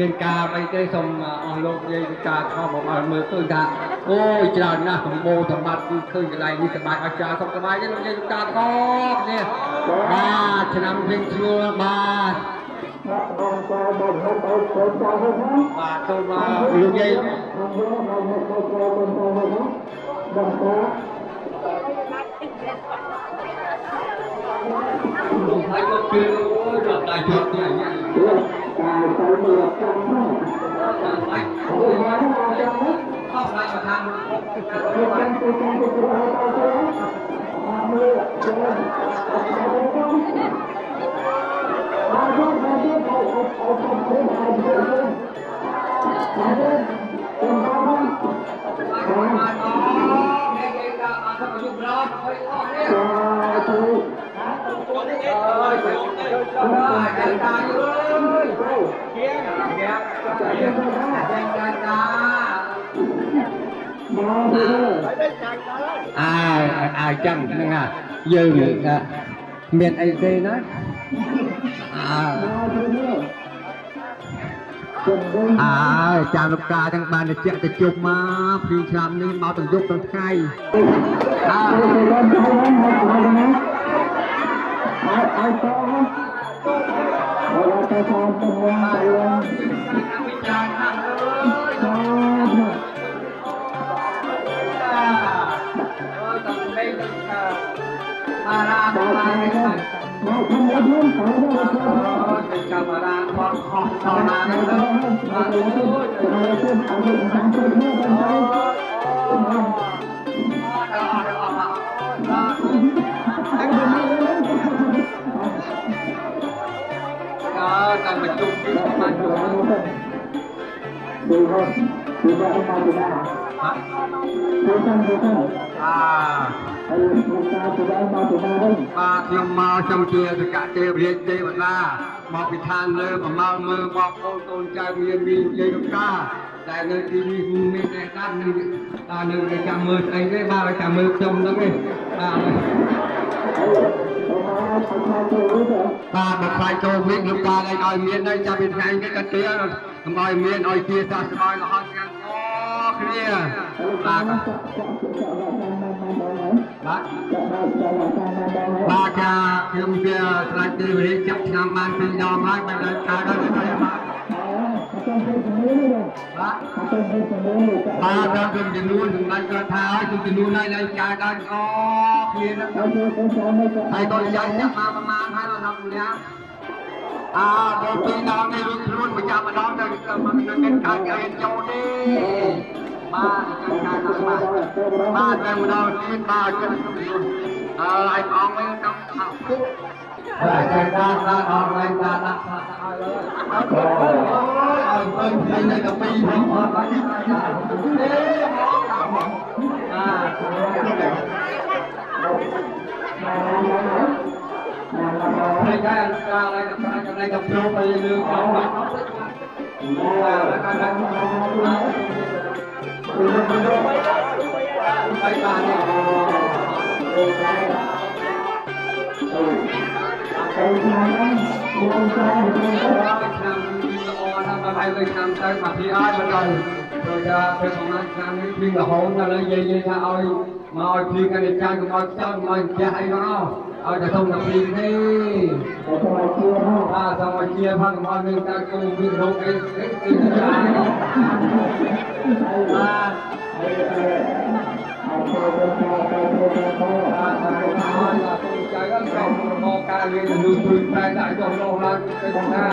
មានការបីទេសូមអស់លោកយាយការខំមកមើលឃើញថាអូយច្រើនណាស់សម្បូរសម្បត្តិគឺឃើញកន្លែងនេះសប្បាយអស្ចារ្យសុខសប្បាយទេលោកយាយការខំនេះបាទឆ្នាំវិញឈ្មោះបាទបាទចូលមកលោកយាយហើយមកគឺអូយដល់តែជប់នេះការទៅមើលចាំហ្នឹងអូយមកចាំហ្នឹងអត់បានមកខាងចាំទៅចាំទៅទៅមើលចាំអត់ចឹងហ្នឹងហ่ะយើងមានអីទេណាចាំលោកកាទាំងបានទៅជប់មកពីឆ្នាំនេះមកទាំងយប់ទាំងថ្ងៃการประชุมที่มาอยู่ดูครับดูว่าต้องมาดูนะดูกันไอ้ลูกตาดูได้มาดูมาได้มาខ្ញុំមកចង់ជាសកទេវរាជទេវតាមកពីឋានលើប្រមាណមើលបងប្អូនកូនចៅមានយាយលោកតាតែនៅទីនេះមានតែតាមនៅចាំមើលអីទេបាទចាំមើលខ្ញុំហ្នឹងទេបាទបើខ្លាចចូលវិញលោកតាឲ្យមានហើយចាប់ពីថ្ងៃនេះក៏ទៀតកុំឲ្យមានឲ្យជាសះស្បើយរហូតទាំងអស់គ្នាបាទបាទខ្ញុំជាស្ដេចទេវរាជចាប់ឆ្នាំបាន2ដងហើយមិនដល់កើតដល់ទេបាទបាទដល់ជំនួនសម្ដេចគាត់ថាឲ្យជំនួនឲ្យនៅកើតដល់អស់គ្នាហ្នឹងហើយក៏ចាញ់ចាក់មកប្រមាណហើយដល់ម្នាក់ដល់ពីដងនេះរួចខ្លួនប្រចាំម្ដងទៅមកនៅកើតឲ្យចូលទេបាទកើតដល់បាទតែម្ដងទៀតបាទចិត្តឲ្យអង្គវិញต้องពុកតែការដាក់អនឡាញដាក់ដាក់ឲ្យឃើញតែពីហ្នឹងអត់បានហើយការอะไรกับโยมไปเรื่องของไปบ้านเนี่ยហើយលើឆ្នាំទៅមកពីអត់មិនដល់ព្រោះថាពេលប្រហែលឆ្នាំនេះពីរហូតដល់និយាយថាឲ្យមកឲ្យពីកាន់តែចាស់កុំឲ្យខ្ចោចកុំឲ្យចាស់អីហ្នឹងឲ្យតែសុំតែពីទេសូមឲ្យជាផងកុំឲ្យមានការគូវិរោគអីបាទ trái gắn trong mò ca liền là đường từ tay đại trong lâu lan cái con na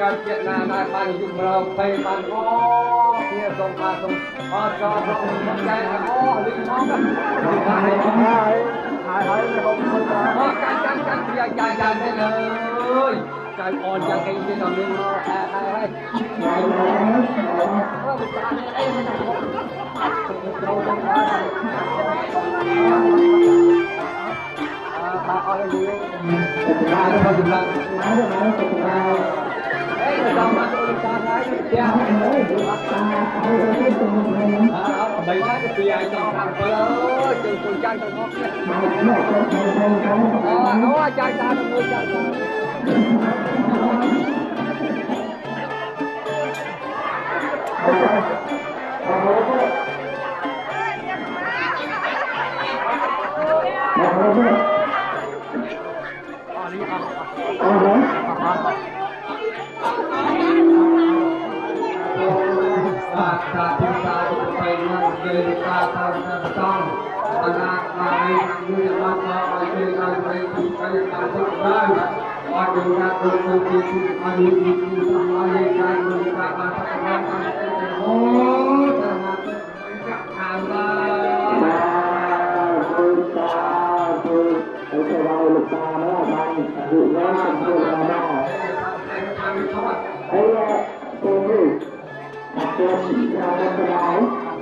การเจตนาได้บ้านอยู่เราไปบ้านก็เนี่ยส่งมาส่งก็เราใจก็ลืมน้องกันหายไม่ผมคนกันใจได้เลยใจอ่อนอย่างเองที่ทำเรื่องให้อะไรดีมาแล้วมาจุฬาsama cara ya bây giờ thì bây giờ làm ơi từ từ chân từ ngóc nó chân ta từ người chân ta chúng ta phải làm về ta xong anak lari người làm mà về làm về thì phải làm tốt hơn và điều ra được công ty thì phải đi làm lại cái người ta làm thật là ô là chắc hàng là ở đây lực ta nó là bằng dự nó thành công là nào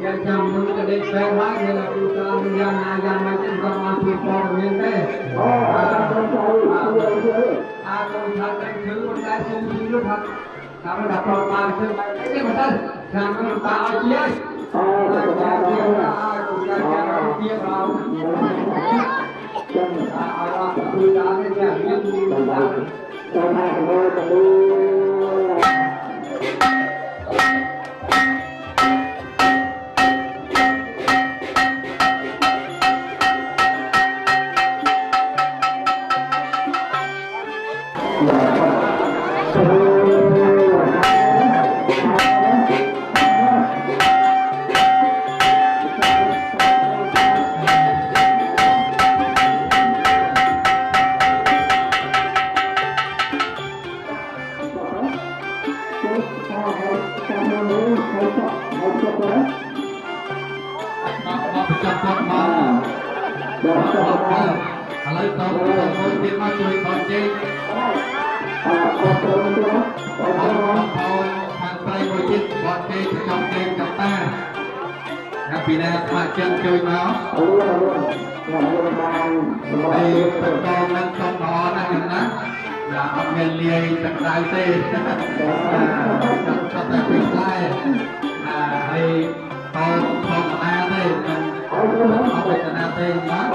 yang campur jadi sewa dia nak bukan yang macam zaman super ni aku tak tahu mana sini dulu tak kami dapat masuk ini betul kami tak ajar aku jangan dia tahu Allah sudah ada Hãy subscribe cho kênh Ghiền Mì Gõ để không bỏ lỡ những vì nè mà chân chơi máu đây phần con đang trong đó đang hình nát là ông nghe liề tận đại tê trong tại bình lai đây con a đây không phải tận a tê má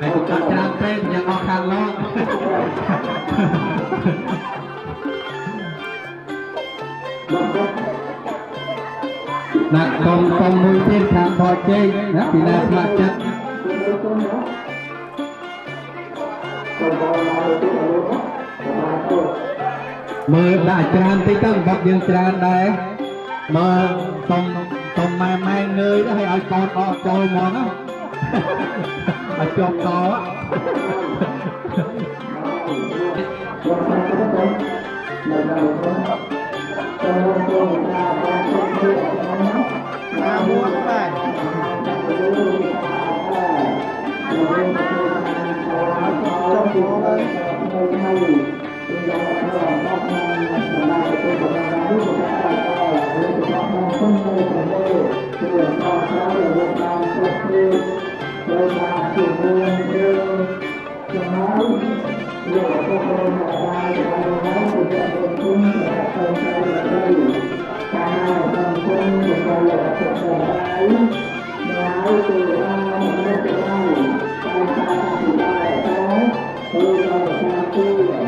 đây cũng chọn chân tên nhưng khó khăn lắm đặt con mũi trên thang bò chơi đó thì là mặt chất mơ đã tràn tí tâm gặp dương tràn đây mơ tông mai ngơi đó hay ở con ọ trôi món á ở chọc có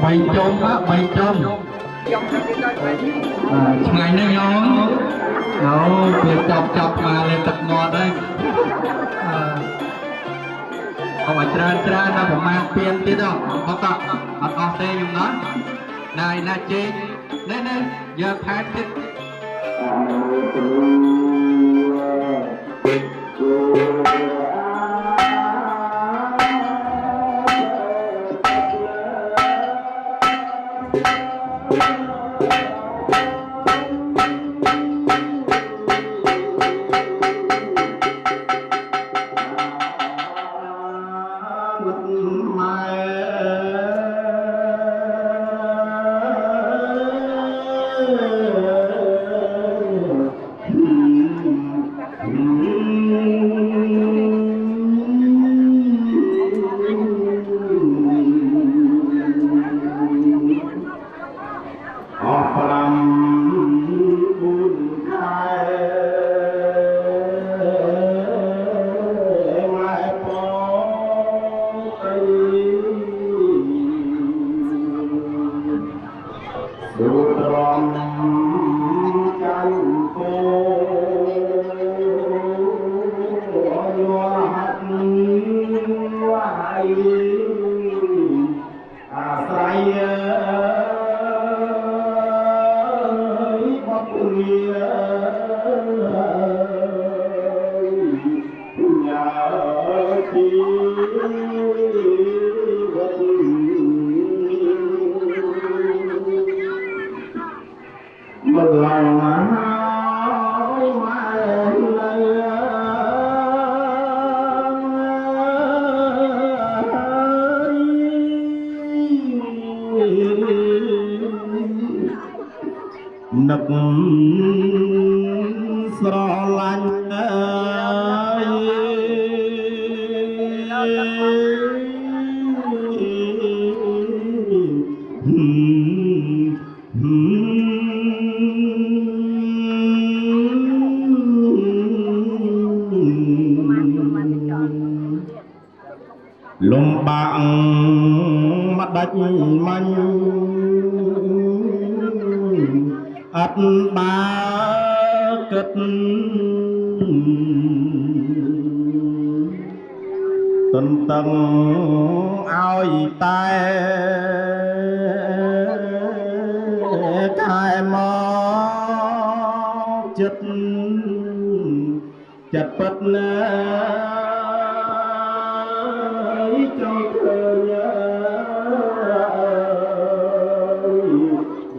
bánh chôm á bánh chôm ngày nay nó việc chọc mà lên tập ngọt đây không phải tràn nó phải mang tiền tí đâu không có ở tê dùng nó này là chê nên giờ khai thích នឹកស្រឡាញ់អើយលំបាកមកដាច់មាញ់អត់បើគិតទន្ទឹងឲ្យតែខែមកចិត្តពិតណាចង់ឃើញ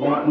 វត្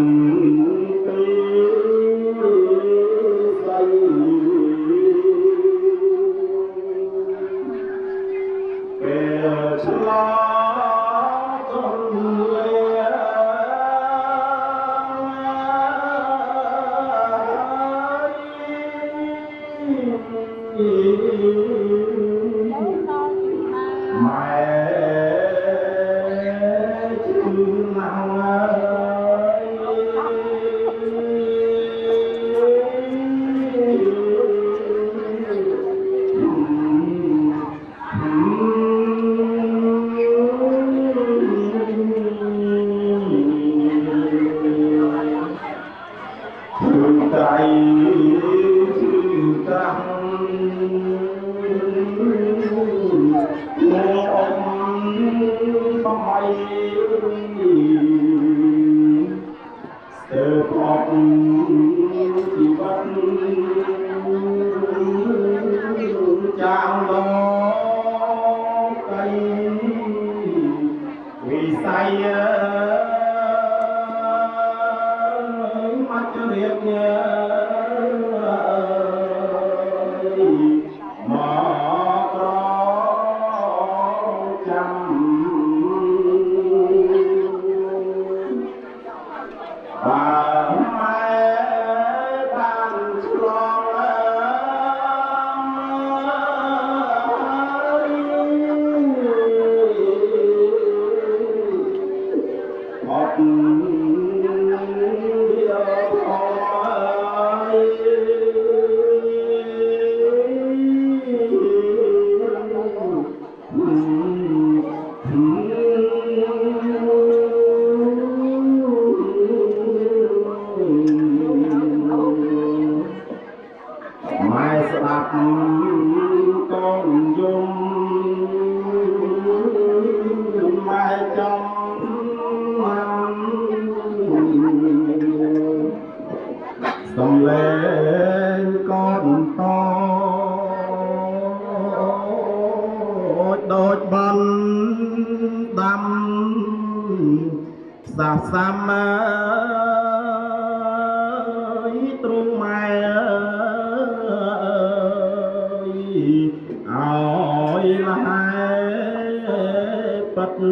ត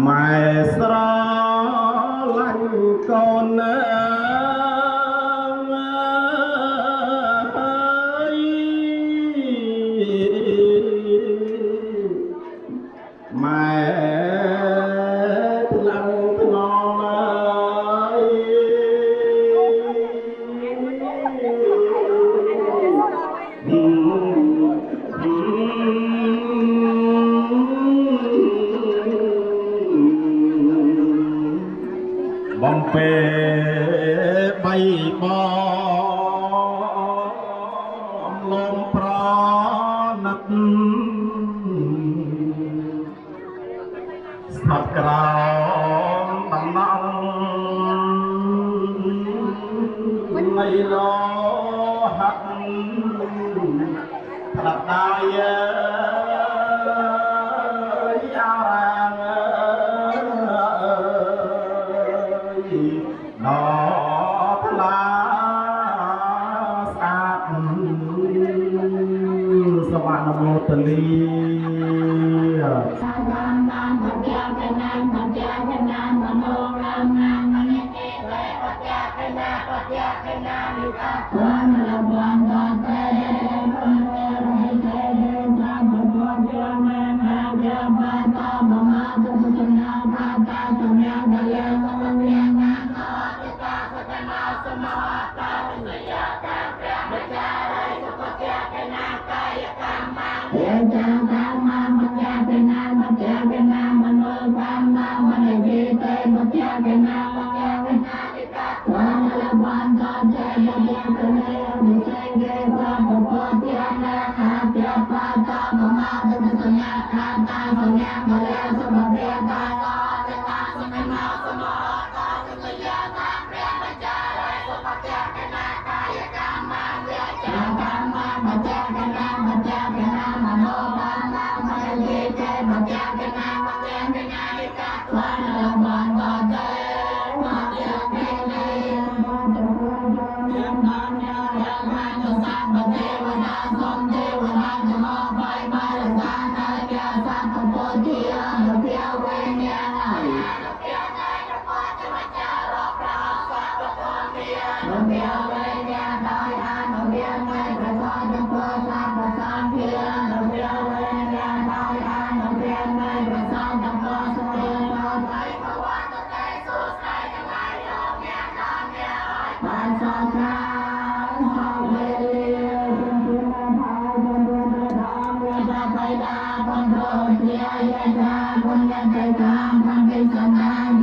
ម៉ែស្រឡាញ់កូន បីបងលំប្រណិតស្មាត់ក្រោមដំណងនៃលោហៈផ្ដាប់ដាយអារាងណផ្លាស្អាតសវណ្ណមោទនី Hãy subscribe cho kênh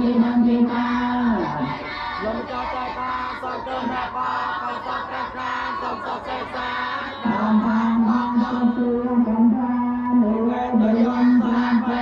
Ghiền Mì Gõ để không bỏ lỡ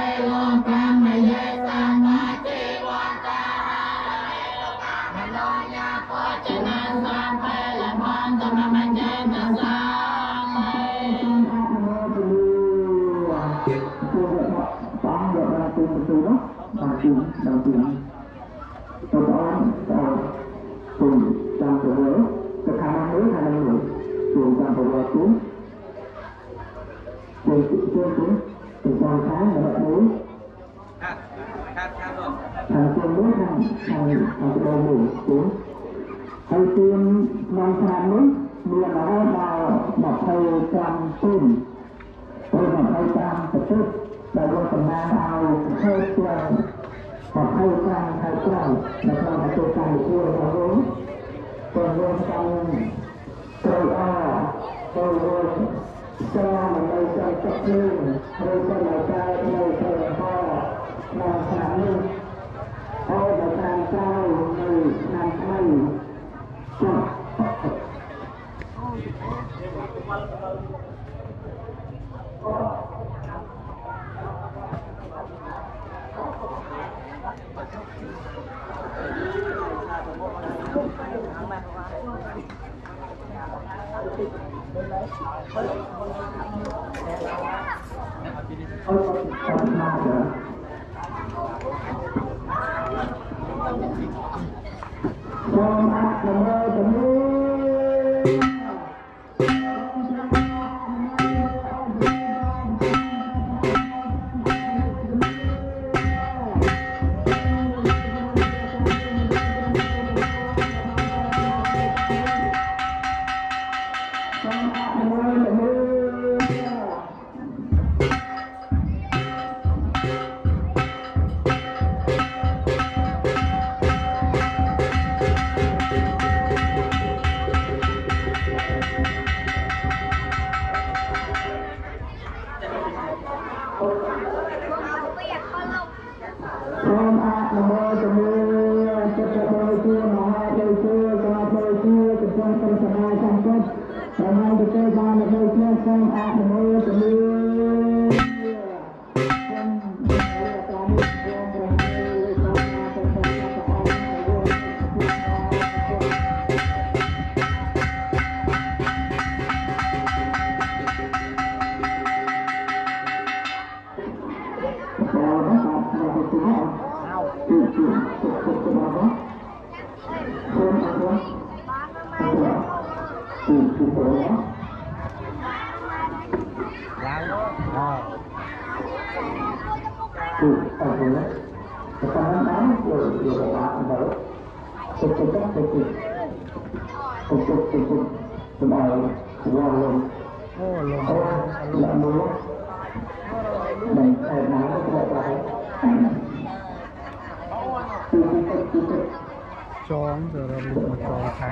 ចងទៅរំលឹកមកចងខែ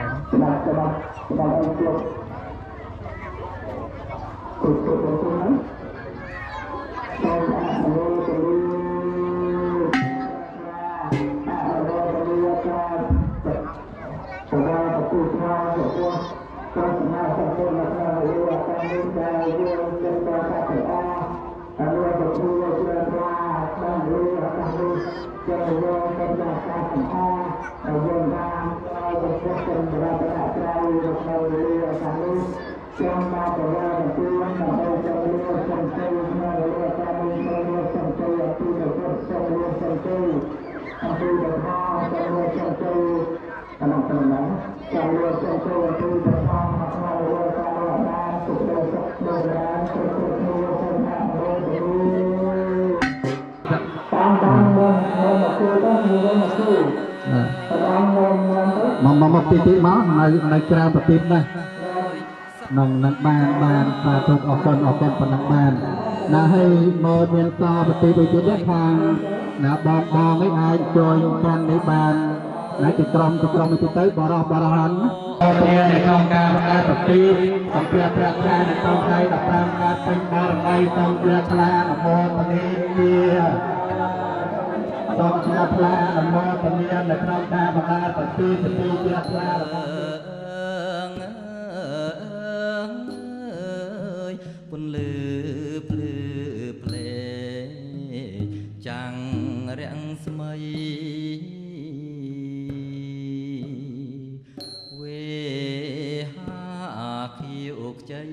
មកពីទីមកនៅក្រៅប្រទីបណាក្នុងនឹងបានសាទរអរគុណប៉ុណ្ណឹងបានណាហើយមកមានតប្រទីបដូចទៀតខាងណាបងនេះអាចជួយខាងនេះបានណាជាក្រុមនេះទៅបរោះហ្នឹងគ្នានៅក្នុងការបង្កើតប្រទីបសម្រាប់ប្រាជ្ញានៅក្នុងថ្ងៃ15កើតពេញបរមីសូមជ្រះថ្លាអនុមោទនាសូមជ្រះថ្លាអនុមោទនានៅក្នុងការបង្កើតប្រទីបជ្រះថ្លារបស់ពន្លឺភ្លឺភ្លេចាំងរាំងស្មៃវេហាខៀវខ្ចី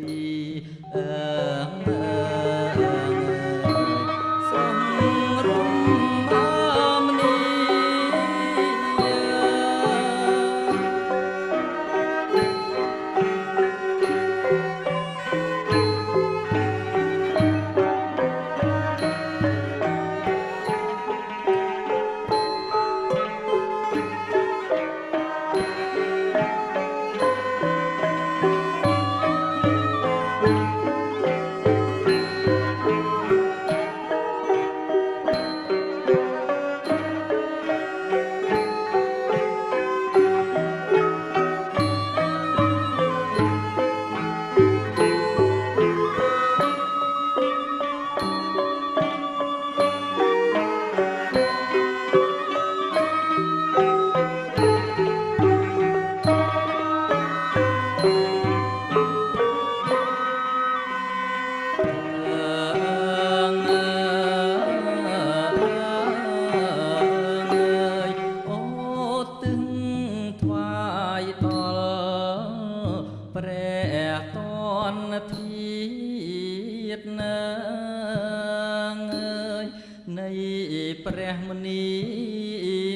ព្រះមុនី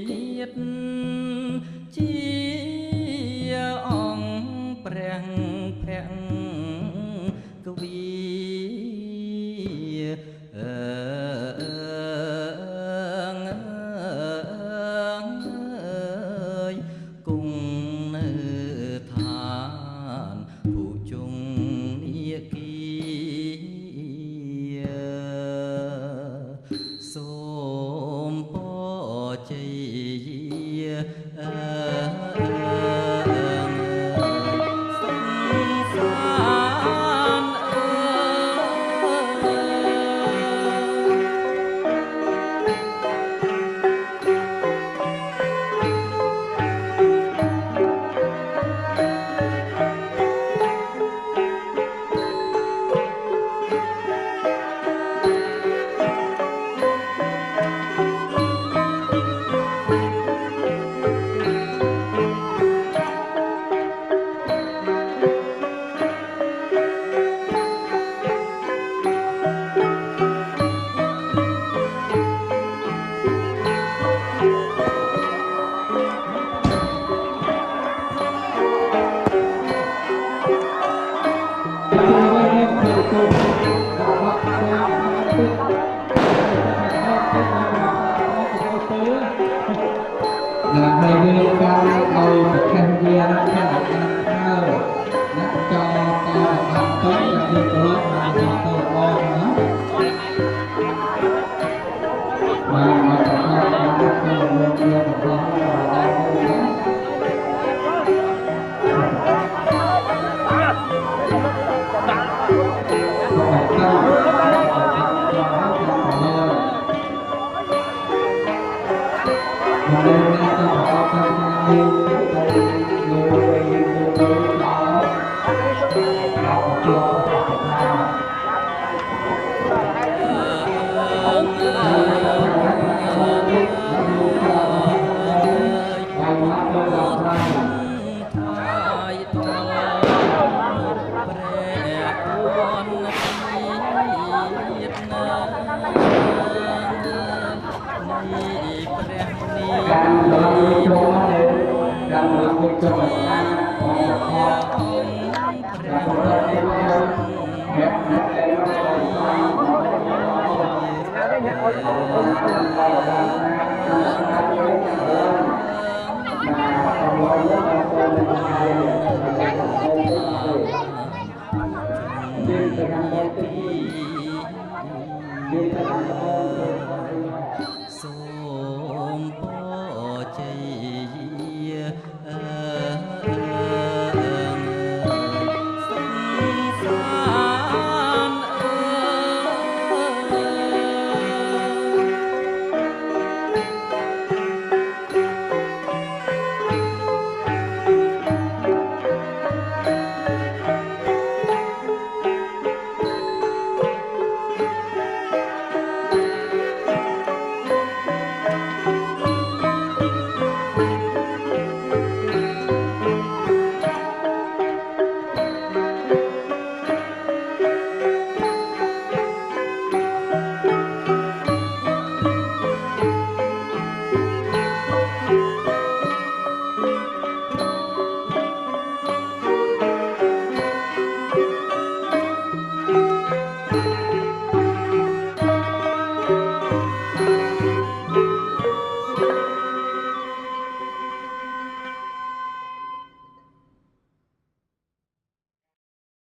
នាថជាអង្គព្រះភក្កវីគង់នៅឋានភូជុងនាគីសូមពរ ให้เรื่องการเอาแข่งเรียนแข่งข้าวนักจอต่อบางต้นจะมีตัวมาดีตัวบอลนะมาจากการทำตัวเรียนเรียนของเราได้นะKita